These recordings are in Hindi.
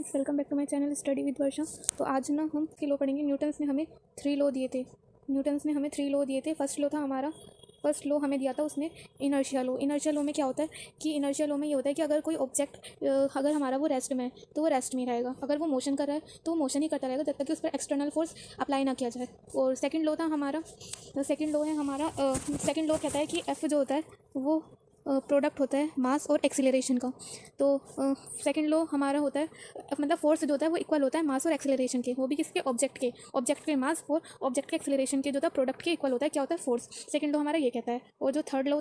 Guys, welcome back to my channel study with Varsha. तो आज ना हम के लॉ पढ़ेंगे। न्यूटन्स ने हमें 3 लॉ दिए थे। फर्स्ट लॉ हमें दिया था उसने इनर्शिया लॉ। इनर्शिया लॉ में क्या होता है कि इनर्शिया लॉ में ये होता है कि अगर कोई ऑब्जेक्ट अगर हमारा वो रेस्ट में है तो वो रेस्ट में ही रहेगा। अगर वो मोशन कर रहा है तो वो मोशन ही करता रहेगा जब तक कि उस पर एक्सटर्नल फोर्स अप्लाई ना किया जाए। और सेकंड लॉ कहता है कि एफ जो होता है वो प्रोडक्ट होता है मास और एक्सीलरेशन का। तो सेकंड लॉ हमारा होता है मतलब फोर्स जो होता है वो इक्वल होता है मास और एक्सीलरेशन के, वो भी किसके, ऑब्जेक्ट के मास और ऑब्जेक्ट के एक्सीलरेशन के जो था प्रोडक्ट के इक्वल होता है। क्या होता है, फोर्स। सेकंड लॉ हमारा ये कहता है। और जो थर्ड लॉ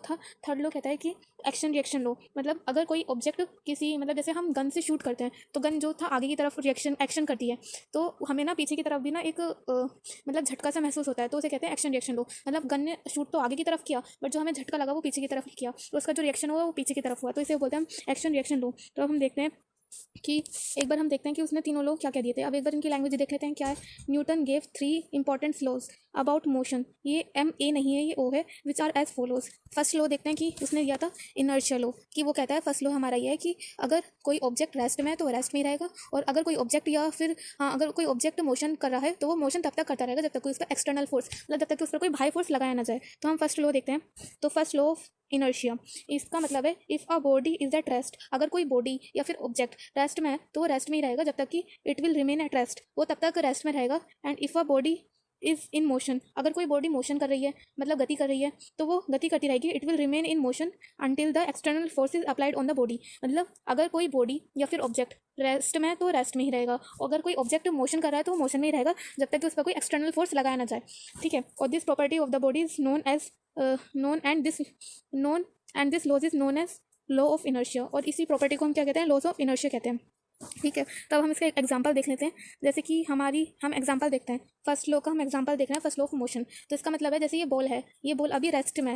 कहता है कि एक्शन रिएक्शन लॉ, मतलब अगर कोई ऑब्जेक्ट किसी मतलब जैसे हम गन से शूट करते हैं तो गन जो था आगे की तरफ एक्शन करती है, तो हमें ना पीछे की तरफ भी ना एक मतलब झटका सा महसूस होता है, तो उसे कहते हैं एक्शन रिएक्शन लॉ। मतलब गन ने शूट तो आगे की तरफ किया बट जो हमें झटका लगा वो पीछे की तरफ किया, तो उसका जो रिएक्शन हुआ वो पीछे की तरफ हुआ, तो इसे बोलते हैं हम एक्शन रिएक्शन लॉ। तो अब हम देखते हैं कि एक बार हम देखते हैं कि उसने तीनों लॉ क्या क्या दिए थे। अब एक बार इनकी लैंग्वेज देख लेते हैं क्या है। Newton gave 3 important laws about motion. ये MA नहीं है, ये O है। Which are as follows. First law देखते हैं कि उसने दिया था इनर्शिया लॉ, कि वो कहता है फर्स्ट लॉ हमारा ये है कि अगर कोई ऑब्जेक्ट रेस्ट में है तो वो रेस्ट में ही रहेगा, और अगर कोई ऑब्जेक्ट अगर कोई ऑब्जेक्ट मोशन कर रहा है तो वो मोशन तब तक करता रहेगा जब तक कोई उस पर एक्सटर्नल फोर्स मतलब जब तक कि उस पर कोई बाहरी फोर्स लगाया ना जाए। तो हम फर्स्ट लॉ देखते हैं। तो फर्स्ट लॉ ऑफ इनर्शिया, इसका मतलब है if a body is at rest, अगर कोई बॉडी या फिर ऑब्जेक्ट रेस्ट में है तो वो रेस्ट में ही रहेगा जब तक कि it will remain at rest, वो तब तक रेस्ट में रहेगा। And if a body is in motion, अगर कोई बॉडी मोशन कर रही है मतलब गति कर रही है तो वो गति करती रहेगी। It will remain in motion until the external force is applied on the body, मतलब अगर कोई बॉडी या फिर ऑब्जेक्ट रेस्ट में है तो रेस्ट में ही रहेगा, और अगर कोई ऑब्जेक्ट मोशन कर रहा है तो वो मोशन में ही रहेगा जब तक कि उस पर कोई एक्सटर्नल फोर्स लगाया ना जाए। ठीक है। और this property of the body is known this laws is known as law of inertia, और इसी प्रॉपर्टी को हम क्या कहते हैं, लॉज ऑफ इनर्शिया कहते हैं। ठीक है। तब हम इसका एक एग्जांपल देख लेते हैं। जैसे कि हम एग्जांपल देखते हैं। फर्स्ट लॉ का हम एग्जांपल देख रहे हैं, फर्स्ट लॉ ऑफ मोशन। तो इसका मतलब है जैसे ये बॉल है, ये बॉल अभी रेस्ट में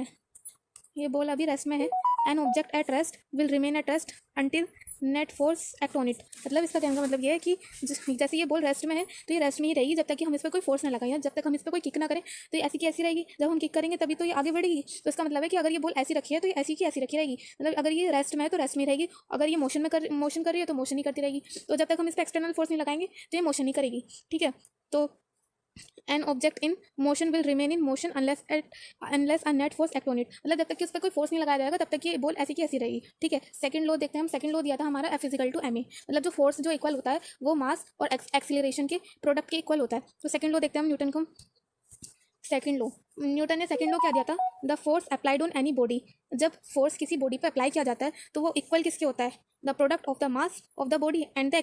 है। An object at rest will remain at rest until net force act on it. मतलब इसका कहने का मतलब ये है कि जैसे ये बॉल रेस्ट में है तो ये रेस्ट में ही रहेगी जब तक कि हम इस पर कोई फोर्स ना लगाएं, जब तक हम इस पर कोई किक ना करें तो ये ऐसी की ऐसी रहेगी। जब हम किक करेंगे तभी तो ये आगे बढ़ेगी। तो इसका मतलब है कि अगर ये बॉल ऐसी रखी है तो ये ऐसी की ऐसी रखी रहेगी, मतलब अगर ये रेस्ट में है तो रेस्ट में रहेगी, अगर ये मोशन कर रही है तो मोशन ही करती रहेगी। तो जब तक हम इस पर एक्सटर्नल फोर्स नहीं लगाएंगे तो ये मोशन ही करेगी। ठीक है। तो an object in motion will remain in motion unless a net force act on it, मतलब जब तक कि उस पर कोई फोर्स नहीं लगाया जाएगा तब तक कि ये बॉल ऐसी की ऐसी रहेगी। ठीक है। सेकंड लॉ देखते हैं हम। सेकंड लॉ दिया था हमारा F is equal to MA, मतलब जो फोर्स जो इक्वल होता है वो मास और एक्सीलरेशन के प्रोडक्ट के इक्वल होता है। तो सेकंड लॉ देखते हैं हम न्यूटन ने सेकंड लॉ क्या दिया था, the force applied on any body. जब फोर्स किसी बॉडी पर अप्लाई किया जाता है तो वो इक्वल किसके होता है, the product of the mass of the body and the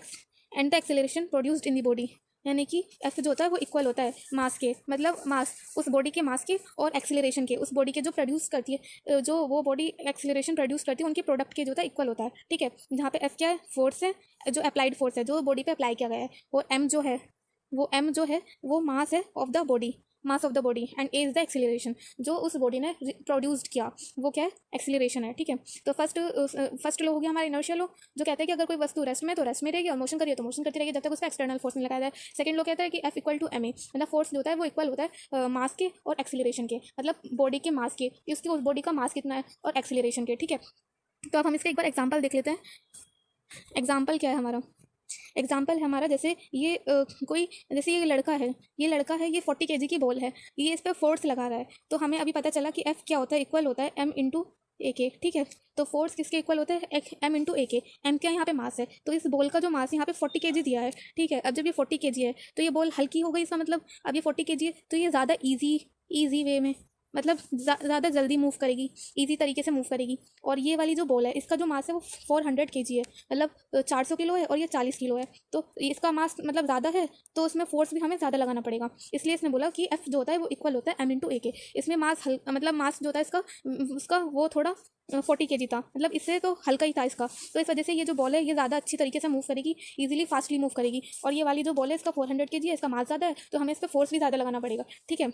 acceleration produced in the body. यानी कि F जो होता है वो इक्वल होता है मास के, मतलब मास उस बॉडी के मास के और एक्सीलरेशन के, उस बॉडी के जो प्रोड्यूस करती है, जो वो बॉडी एक्सीलरेशन प्रोड्यूस करती है उनके प्रोडक्ट के जो होता है इक्वल होता है। ठीक है। जहाँ पे F क्या है, फोर्स है, जो अप्लाइड फोर्स है जो बॉडी पे अप्लाई किया गया है, और M जो है वो मास है of the body, mass of the body, and A is the acceleration, जो उस बॉडी ने प्रोड्यूस्ड किया वो क्या है, एक्सीलरेशन है। ठीक है। तो फर्स्ट लॉ हो गया हमारा इनर्शियल लॉ, जो कहता है कि अगर कोई वस्तु रेस्ट में तो रेस्ट में रहेगी, और मोशन करिए तो मोशन करती रहेगी जब तक उसका एक्सटर्नल फोर्स नहीं लगाया जाए। सेकंड लॉ कहता है कि F इक्वल टू MA, मतलब फोर्स जो होता है वो इक्वल होता है मास के और एक्सीलरेशन के, मतलब बॉडी के मास के, उसकी उस बॉडी का मास कितना है और एक्सीलरेशन के। ठीक है। तो अब हम इसका एक बार एग्जाम्पल देख लेते हैं। एग्जाम्पल क्या है हमारा, एग्जाम्पल है हमारा जैसे ये जैसे ये लड़का है, ये 40 kg की बॉल है, ये इस पर फोर्स लगा रहा है। तो हमें अभी पता चला कि F क्या होता है, इक्वल होता है M इंटू AK। ठीक है। तो फोर्स किसके इक्वल होता है, M इंटू AK। M क्या यहाँ पे मास है, तो इस बॉल का जो मास यहाँ पे 40 kg दिया है। ठीक है। अब जब ये 40 kg है तो ये बॉल हल्की हो गई, इसका मतलब अब ये 40 kg है तो ये ज़्यादा ईजी वे में, मतलब ज़्यादा जल्दी मूव करेगी, इजी तरीके से मूव करेगी। और ये वाली जो बॉल है इसका जो मास है वो 400 kg है, मतलब 400 किलो है, और ये 40 किलो है, तो इसका मास मतलब ज़्यादा है तो उसमें फोर्स भी हमें ज़्यादा लगाना पड़ेगा। इसलिए इसने बोला कि F जो होता है वो इक्वल होता है M इंटू AK। इसमें मतलब मास जो होता है उसका वो थोड़ा 40 kg था, मतलब इससे तो हल्का ही था इसका, तो इस वजह से ये जो बॉल है ये ज़्यादा अच्छी तरीके से मूव करेगी, इजीली फास्टली मूव करेगी। और ये वाली जो बॉल है इसका 400 kg है, इसका मास ज़्यादा है तो हमें इस पर फोर्स भी ज़्यादा लगाना पड़ेगा। ठीक है।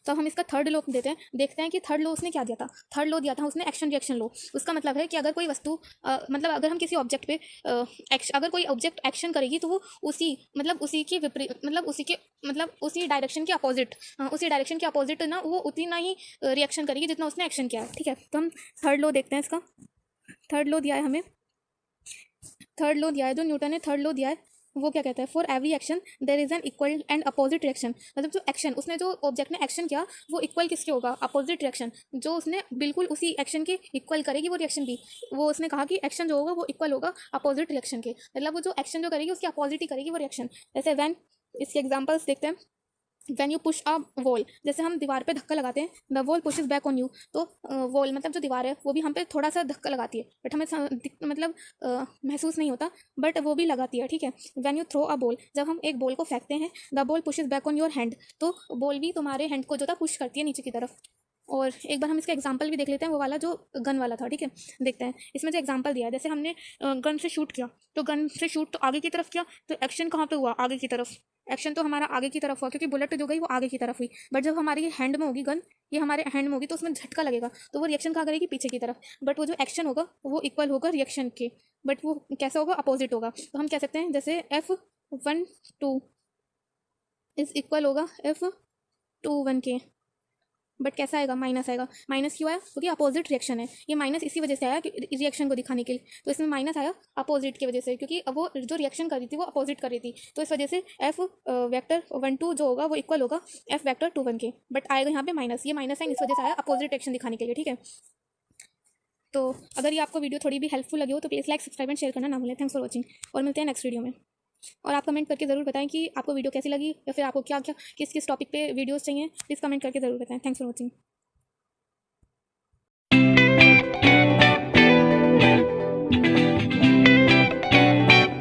तो हम इसका थर्ड लॉ देखते हैं कि थर्ड लॉ उसने क्या दिया था। थर्ड लॉ दिया था उसने एक्शन रिएक्शन लॉ। उसका मतलब है कि अगर कोई वस्तु मतलब अगर हम किसी ऑब्जेक्ट पे अगर कोई ऑब्जेक्ट एक्शन करेगी तो वो उसी के विपरीत, उसी डायरेक्शन के अपोजिट ना वो उतना ही रिएक्शन करेगी जितना उसने एक्शन किया है। ठीक है। तो हम थर्ड लॉ देखते हैं। इसका थर्ड लॉ दिया है हमें थर्ड लॉ दिया है, जो न्यूटन ने थर्ड लॉ दिया है, वो क्या कहता है, for every action there is an equal and opposite reaction. मतलब जो एक्शन उसने, जो ऑब्जेक्ट ने एक्शन किया, वो इक्वल किसके होगा, अपोजिट रिएक्शन। जो उसने बिल्कुल उसी एक्शन के इक्वल करेगी वो रिएक्शन भी, वो उसने कहा कि एक्शन जो होगा वो इक्वल होगा अपोजिट रिएक्शन के। मतलब वो जो एक्शन जो करेगी उसके अपोजिट ही करेगी वो रिएक्शन। जैसे व्हेन, इसके एग्जांपल्स देखते हैं। When you push a wall, जैसे हम दीवार पे धक्का लगाते हैं, the wall pushes back on you. तो वॉल मतलब जो दीवार है वो भी हम पे थोड़ा सा धक्का लगाती है, बट हमें मतलब महसूस नहीं होता, बट वो भी लगाती है, ठीक है। When you throw a ball, जब हम एक बॉल को फेंकते हैं, the ball pushes back on your hand, तो बॉल भी तुम्हारे हैंड को जो था पुश करती है नीचे की तरफ। और एक बार हम इसका एग्जांपल भी देख लेते हैं, वो वाला जो गन वाला था, ठीक है। देखते हैं इसमें जो एग्जांपल दिया है, जैसे हमने गन से शूट किया, तो गन से शूट तो आगे की तरफ किया, तो एक्शन कहाँ पे हुआ, आगे की तरफ। एक्शन तो हमारा आगे की तरफ हुआ, क्योंकि बुलेट जो गई वो आगे की तरफ हुई। बट जब हमारी हैंड में होगी गन, ये हमारे हैंड में होगी, तो उसमें झटका लगेगा, तो वो रिएक्शन कहाँ करेगी, पीछे की तरफ। बट वो जो एक्शन होगा वो इक्वल होगा रिएक्शन के, बट वो कैसा होगा, अपोजिट होगा। तो हम कह सकते हैं जैसे F12 इज इक्वल होगा F21 के। बट कैसा आएगा, माइनस आएगा। माइनस क्यों आया, क्योंकि अपोजिट रिएक्शन है। ये माइनस इसी वजह से आया कि रिएक्शन को दिखाने के लिए, तो इसमें माइनस आया अपोजिट की वजह से, क्योंकि अब वो जो रिएक्शन कर रही थी वो अपोजिट कर रही थी, तो इस वजह से एफ वेक्टर 1 2 जो होगा वो इक्वल होगा एफ वेक्टर 2 1 के। बट आएगा यहाँ पे माइनस, ये माइनस साइन इस वजह से आया अपोजिट रिएक्शन दिखाने के लिए, ठीक है। तो अगर ये आपको वीडियो थोड़ी भी हेल्पफुल लगी हो तो please like, subscribe and share करना ना भूलें। थैंक्स फॉर वॉचिंग, और मिलते हैं नेक्स्ट वीडियो में। और आप कमेंट करके ज़रूर बताएं कि आपको वीडियो कैसी लगी, या फिर आपको क्या क्या किस किस टॉपिक पे वीडियोस चाहिए, प्लीज़ कमेंट करके ज़रूर बताएं। Thanks for watching.